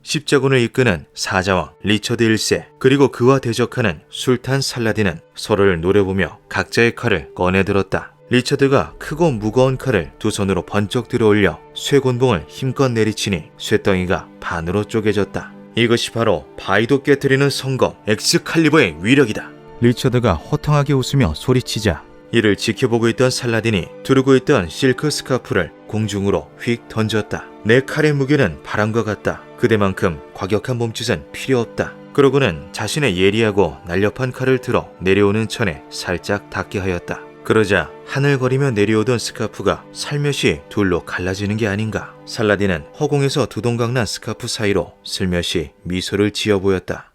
십자군을 이끄는 사자왕 리처드 1세 그리고 그와 대적하는 술탄 살라딘은 서로를 노려보며 각자의 칼을 꺼내들었다. 리처드가 크고 무거운 칼을 두 손으로 번쩍 들어올려 쇠곤봉을 힘껏 내리치니 쇠덩이가 반으로 쪼개졌다. 이것이 바로 바위도 깨트리는 성검 엑스칼리버의 위력이다. 리처드가 호탕하게 웃으며 소리치자 이를 지켜보고 있던 살라딘이 두르고 있던 실크 스카프를 공중으로 휙 던졌다. 내 칼의 무게는 바람과 같다. 그대만큼 과격한 몸짓은 필요 없다. 그러고는 자신의 예리하고 날렵한 칼을 들어 내려오는 천에 살짝 닿게 하였다. 그러자 하늘거리며 내려오던 스카프가 살며시 둘로 갈라지는 게 아닌가. 살라딘은 허공에서 두동강난 스카프 사이로 슬며시 미소를 지어 보였다.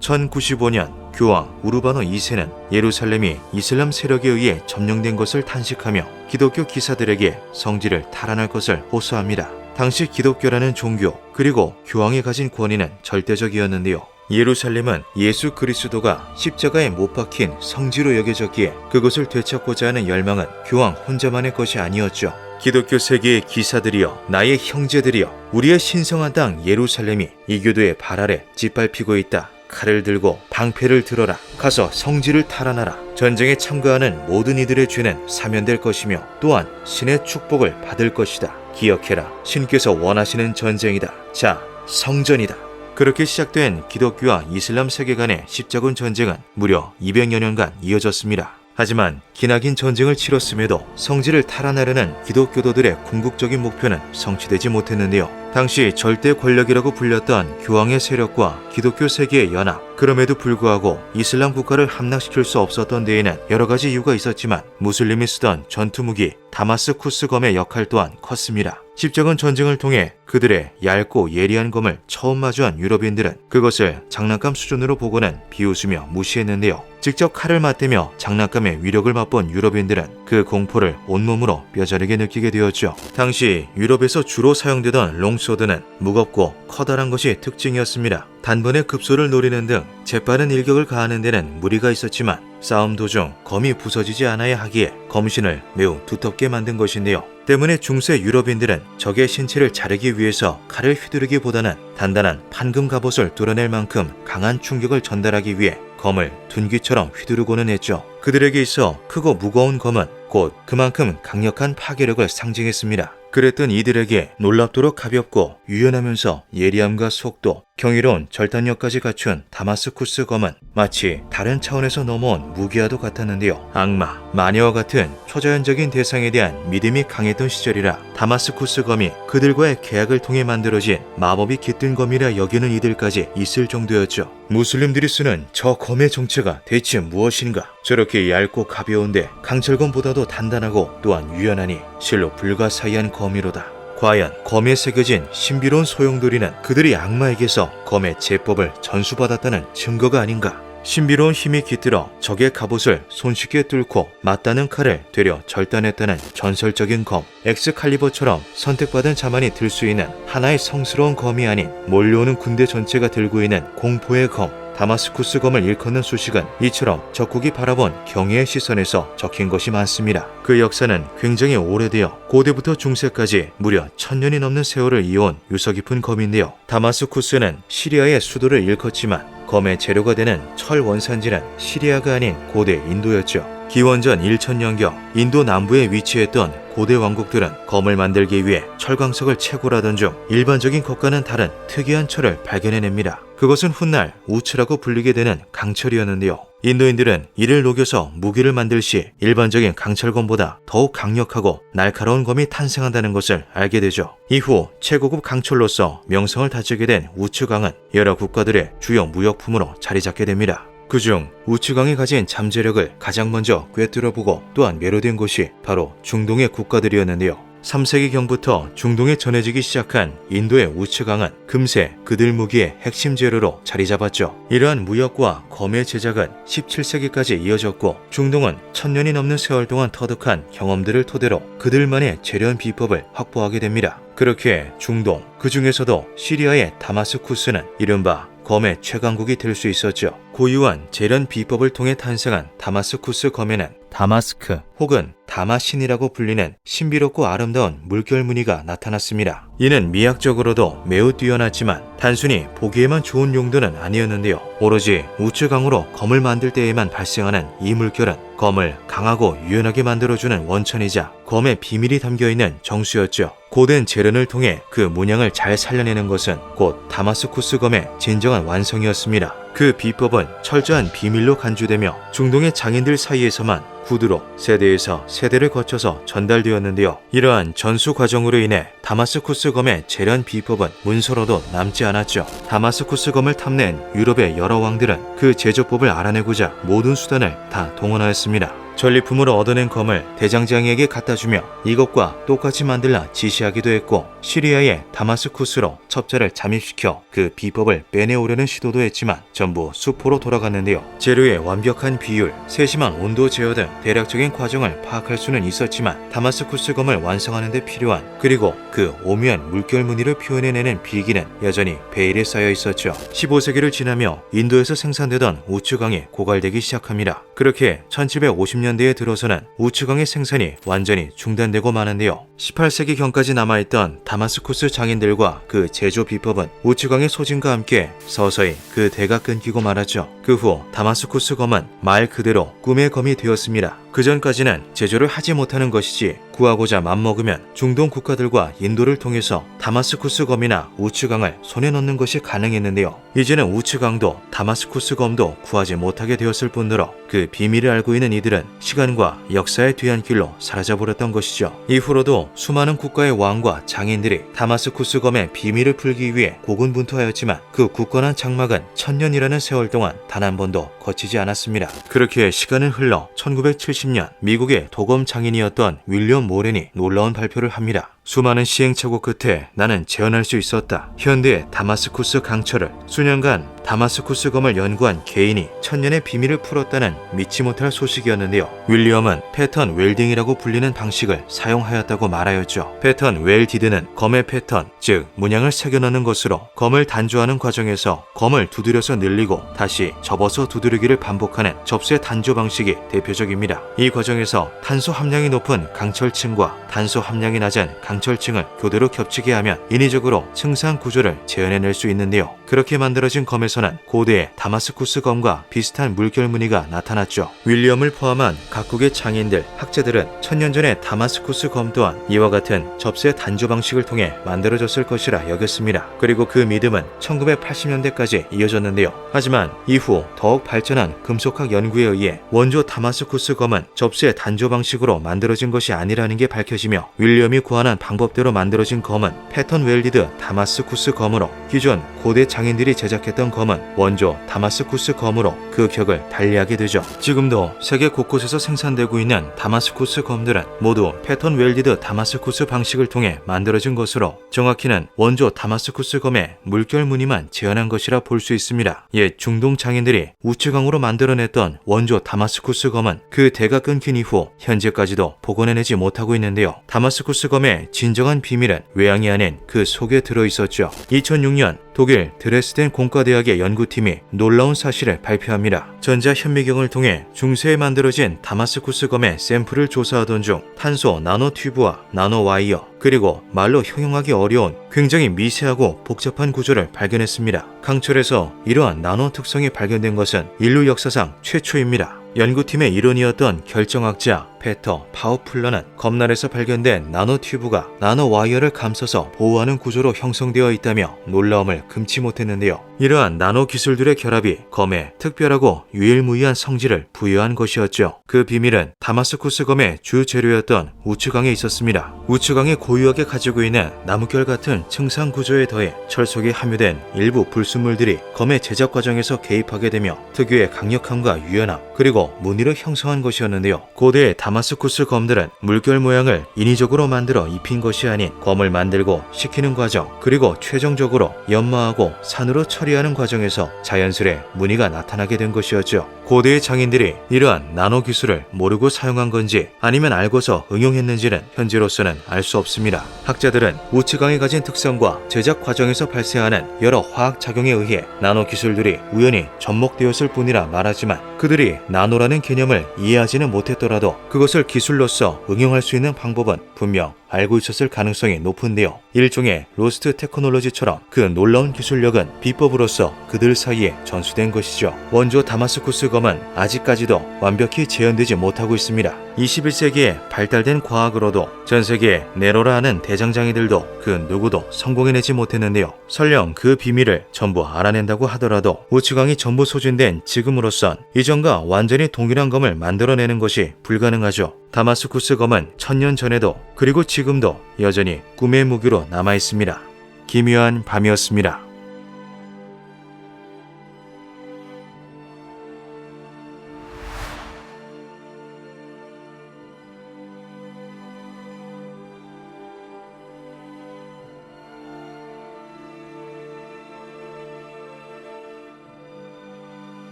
1095년 교황 우르바노 2세는 예루살렘이 이슬람 세력에 의해 점령된 것을 탄식하며 기독교 기사들에게 성지를 탈환할 것을 호소합니다. 당시 기독교라는 종교 그리고 교황이 가진 권위는 절대적이었는데요. 예루살렘은 예수 그리스도가 십자가에 못 박힌 성지로 여겨졌기에 그것을 되찾고자 하는 열망은 교황 혼자만의 것이 아니었죠. 기독교 세계의 기사들이여 나의 형제들이여 우리의 신성한 땅 예루살렘이 이교도의 발 아래 짓밟히고 있다. 칼을 들고 방패를 들어라. 가서 성지를 탈환하라. 전쟁에 참가하는 모든 이들의 죄는 사면될 것이며 또한 신의 축복을 받을 것이다. 기억해라. 신께서 원하시는 전쟁이다. 자, 성전이다. 그렇게 시작된 기독교와 이슬람 세계 간의 십자군 전쟁은 무려 200여 년간 이어졌습니다. 하지만 기나긴 전쟁을 치렀음에도 성지를 탈환하려는 기독교도들의 궁극적인 목표는 성취되지 못했는데요. 당시 절대 권력이라고 불렸던 교황의 세력과 기독교 세계의 연합, 그럼에도 불구하고 이슬람 국가를 함락시킬 수 없었던 데에는 여러 가지 이유가 있었지만 무슬림이 쓰던 전투무기 다마스쿠스 검의 역할 또한 컸습니다. 십자군 전쟁을 통해 그들의 얇고 예리한 검을 처음 마주한 유럽인들은 그것을 장난감 수준으로 보고는 비웃으며 무시했는데요. 직접 칼을 맞대며 장난감의 위력을 맛본 유럽인들은 그 공포를 온몸으로 뼈저리게 느끼게 되었죠. 당시 유럽에서 주로 사용되던 롱소드는 무겁고 커다란 것이 특징이었습니다. 단번에 급소를 노리는 등 재빠른 일격을 가하는 데는 무리가 있었지만 싸움 도중 검이 부서지지 않아야 하기에 검신을 매우 두텁게 만든 것인데요. 때문에 중세 유럽인들은 적의 신체를 자르기 위해서 칼을 휘두르기보다는 단단한 판금 갑옷을 뚫어낼 만큼 강한 충격을 전달하기 위해 검을 둔기처럼 휘두르고는 했죠. 그들에게 있어 크고 무거운 검은 곧 그만큼 강력한 파괴력을 상징했습니다. 그랬던 이들에게 놀랍도록 가볍고 유연하면서 예리함과 속도, 경이로운 절단력까지 갖춘 다마스쿠스 검은 마치 다른 차원에서 넘어온 무기와도 같았는데요. 악마, 마녀와 같은 초자연적인 대상에 대한 믿음이 강했던 시절이라 다마스쿠스 검이 그들과의 계약을 통해 만들어진 마법이 깃든 검이라 여기는 이들까지 있을 정도였죠. 무슬림들이 쓰는 저 검의 정체가 대체 무엇인가? 저렇게 얇고 가벼운데 강철검보다도 단단하고 또한 유연하니 실로 불가사의한 검이로다. 과연 검에 새겨진 신비로운 소용돌이는 그들이 악마에게서 검의 제법을 전수받았다는 증거가 아닌가? 신비로운 힘이 깃들어 적의 갑옷을 손쉽게 뚫고 맞닿는 칼을 되려 절단했다는 전설적인 검 엑스칼리버처럼 선택받은 자만이 들 수 있는 하나의 성스러운 검이 아닌 몰려오는 군대 전체가 들고 있는 공포의 검 다마스쿠스 검을 일컫는 수식은 이처럼 적국이 바라본 경외의 시선에서 적힌 것이 많습니다. 그 역사는 굉장히 오래되어 고대부터 중세까지 무려 1000년이 넘는 세월을 이어온 유서 깊은 검인데요. 다마스쿠스는 시리아의 수도를 일컫지만 검의 재료가 되는 철 원산지는 시리아가 아닌 고대 인도였죠. 기원전 1000년경 인도 남부에 위치했던 고대 왕국들은 검을 만들기 위해 철광석을 채굴하던 중 일반적인 것과는 다른 특이한 철을 발견해냅니다. 그것은 훗날 우츠라고 불리게 되는 강철이었는데요. 인도인들은 이를 녹여서 무기를 만들 시 일반적인 강철검보다 더욱 강력하고 날카로운 검이 탄생한다는 것을 알게 되죠. 이후 최고급 강철로서 명성을 다지게 된 우츠강은 여러 국가들의 주요 무역품으로 자리 잡게 됩니다. 그중 우츠강이 가진 잠재력을 가장 먼저 꿰뚫어보고 또한 매료된 곳이 바로 중동의 국가들이었는데요. 3세기경부터 중동에 전해지기 시작한 인도의 우츠강은 금세 그들 무기의 핵심 재료로 자리 잡았죠. 이러한 무역과 검의 제작은 17세기까지 이어졌고 중동은 1000년이 넘는 세월 동안 터득한 경험들을 토대로 그들만의 재련 비법을 확보하게 됩니다. 그렇게 중동, 그 중에서도 시리아의 다마스쿠스는 이른바 검의 최강국이 될 수 있었죠. 고유한 재련 비법을 통해 탄생한 다마스쿠스 검에는 다마스크 혹은 다마신이라고 불리는 신비롭고 아름다운 물결 무늬가 나타났습니다. 이는 미학적으로도 매우 뛰어났지만 단순히 보기에만 좋은 용도는 아니었는데요. 오로지 우측강으로 검을 만들 때에만 발생하는 이 물결은 검을 강하고 유연하게 만들어주는 원천이자 검의 비밀이 담겨있는 정수였죠. 고된 재련을 통해 그 문양을 잘 살려내는 것은 곧 다마스쿠스 검의 진정한 완성이었습니다. 그 비법은 철저한 비밀로 간주되며 중동의 장인들 사이에서만 구두로 세대에서 세대를 거쳐서 전달되었는데요. 이러한 전수 과정으로 인해 다마스쿠스 검의 재련 비법은 문서로도 남지 않았죠. 다마스쿠스 검을 탐낸 유럽의 여러 왕들은 그 제조법을 알아내고자 모든 수단을 다 동원하였습니다. 전리품으로 얻어낸 검을 대장장이에게 갖다주며 이것과 똑같이 만들라 지시하기도 했고, 시리아의 다마스쿠스로 첩자를 잠입시켜 그 비법을 빼내오려는 시도도 했지만 전부 수포로 돌아갔는데요. 재료의 완벽한 비율, 세심한 온도 제어 등 대략적인 과정을 파악할 수는 있었지만 다마스쿠스 검을 완성하는 데 필요한, 그리고 그 오묘한 물결 무늬를 표현해내는 비기는 여전히 베일에 쌓여 있었죠. 15세기를 지나며 인도에서 생산되던 우측강이 고갈되기 시작합니다. 그렇게 1750년대에 들어서는 우측강의 생산이 완전히 중단되고 마는데요. 18세기경까지 남아있던 다마스쿠스 장인들과 그 제조 비법은 우측강의 소진과 함께 서서히 그 대가 끊기고 말았죠. 그 후 다마스쿠스 검은 말 그대로 꿈의 검이 되었습니다. 그전까지는 제조를 하지 못하는 것이지 구하고자 맘먹으면 중동 국가들과 인도를 통해서 다마스쿠스 검이나 우측강을 손에 넣는 것이 가능했는데요. 이제는 우측강도 다마스쿠스 검도 구하지 못하게 되었을 뿐더러 그 비밀을 알고 있는 이들은 시간과 역사의 뒤안길로 사라져버렸던 것이죠. 이후로도 수많은 국가의 왕과 장인들이 다마스쿠스 검의 비밀을 풀기 위해 고군분투하였지만 그 굳건한 장막은 1000년이라는 세월 동안 단 한 번도 거치지 않았습니다. 그렇게 시간은 흘러 1970년 미국의 도검 장인이었던 윌리엄 모렌이 놀라운 발표를 합니다. 수많은 시행착오 끝에 나는 재현할 수 있었다. 현대의 다마스쿠스 강철을 수년간 다마스쿠스 검을 연구한 개인이 1000년의 비밀을 풀었다는 믿지 못할 소식이었는데요. 윌리엄은 패턴 웰딩이라고 불리는 방식을 사용하였다고 말하였죠. 패턴 웰디드는 검의 패턴, 즉 문양을 새겨넣는 것으로 검을 단조하는 과정에서 검을 두드려서 늘리고 다시 접어서 두드리기를 반복하는 접세 단조 방식이 대표적입니다. 이 과정에서 탄소 함량이 높은 강철층과 탄소 함량이 낮은 강철층을 교대로 겹치게 하면 인위적으로 층상 구조를 재현해낼 수 있는데요. 그렇게 만들어진 검에서는 고대의 다마스쿠스 검과 비슷한 물결 무늬가 나타났죠. 윌리엄을 포함한 각국의 장인들, 학자들은 1000년 전의 다마스쿠스 검 또한 이와 같은 접세 단조 방식을 통해 만들어졌을 것이라 여겼습니다. 그리고 그 믿음은 1980년대까지 이어졌는데요. 하지만 이후 더욱 발전한 금속학 연구에 의해 원조 다마스쿠스 검은 접세 단조 방식으로 만들어진 것이 아니라는 게 밝혀지며 윌리엄이 구하는 방법대로 만들어진 검은 패턴 웰디드 다마스쿠스 검으로 기존 고대 장인들이 제작했던 검은 원조 다마스쿠스 검으로 그 격을 달리하게 되죠. 지금도 세계 곳곳에서 생산되고 있는 다마스쿠스 검들은 모두 패턴 웰디드 다마스쿠스 방식을 통해 만들어진 것으로 정확히는 원조 다마스쿠스 검의 물결 무늬만 재현한 것이라 볼 수 있습니다. 옛 중동 장인들이 우측강으로 만들어냈던 원조 다마스쿠스 검은 그 대가 끊긴 이후 현재까지도 복원해내지 못하고 있는데요. 다마스쿠스 검의 진정한 비밀은 외양이 아닌 그 속에 들어있었죠. 2006년 독일 드레스덴 공과대학의 연구팀이 놀라운 사실을 발표합니다. 전자현미경을 통해 중세에 만들어진 다마스쿠스 검의 샘플을 조사하던 중 탄소 나노튜브와 나노와이어, 그리고 말로 형용하기 어려운 굉장히 미세하고 복잡한 구조를 발견했습니다. 강철에서 이러한 나노 특성이 발견된 것은 인류 역사상 최초입니다. 연구팀의 일원이었던 결정학자 페터 파우플러는 검날에서 발견된 나노튜브가 나노와이어를 감싸서 보호하는 구조로 형성되어 있다며 놀라움을 금치 못했는데요. 이러한 나노 기술들의 결합이 검에 특별하고 유일무이한 성질을 부여한 것이었죠. 그 비밀은 다마스쿠스 검의 주 재료였던 우측강에 있었습니다. 우측강이 고유하게 가지고 있는 나무결 같은 층상 구조에 더해 철속에 함유된 일부 불순물들이 검의 제작 과정에서 개입하게 되며 특유의 강력함과 유연함, 그리고 무늬를 형성한 것이었는데요. 고대의 다마스쿠스 검들은 물결 모양을 인위적으로 만들어 입힌 것이 아닌 검을 만들고 식히는 과정, 그리고 최종적으로 연마하고 산으로 처리하는 과정에서 자연스레 무늬가 나타나게 된 것이었죠. 고대의 장인들이 이러한 나노 기술을 모르고 사용한 건지 아니면 알고서 응용했는지는 현재로서는 알 수 없습니다. 학자들은 우츠강이 가진 특성과 제작 과정에서 발생하는 여러 화학 작용에 의해 나노 기술들이 우연히 접목되었을 뿐이라 말하지만, 그들이 나노라는 개념을 이해하지는 못했더라도 그것을 기술로서 응용할 수 있는 방법은 분명 알고 있었을 가능성이 높은데요. 일종의 로스트 테크놀로지처럼 그 놀라운 기술력은 비법으로서 그들 사이에 전수된 것이죠. 원조 다마스쿠스 검은 아직까지도 완벽히 재현되지 못하고 있습니다. 21세기에 발달된 과학으로도 전 세계에 네로라 하는 대장장이들도 그 누구도 성공해내지 못했는데요. 설령 그 비밀을 전부 알아낸다고 하더라도 우츠강이 전부 소진된 지금으로선 이전과 완전히 동일한 검을 만들어내는 것이 불가능하죠. 다마스쿠스 검은 1000년 전에도 그리고 지금도 여전히 꿈의 무기로 남아있습니다. 기묘한 밤이었습니다.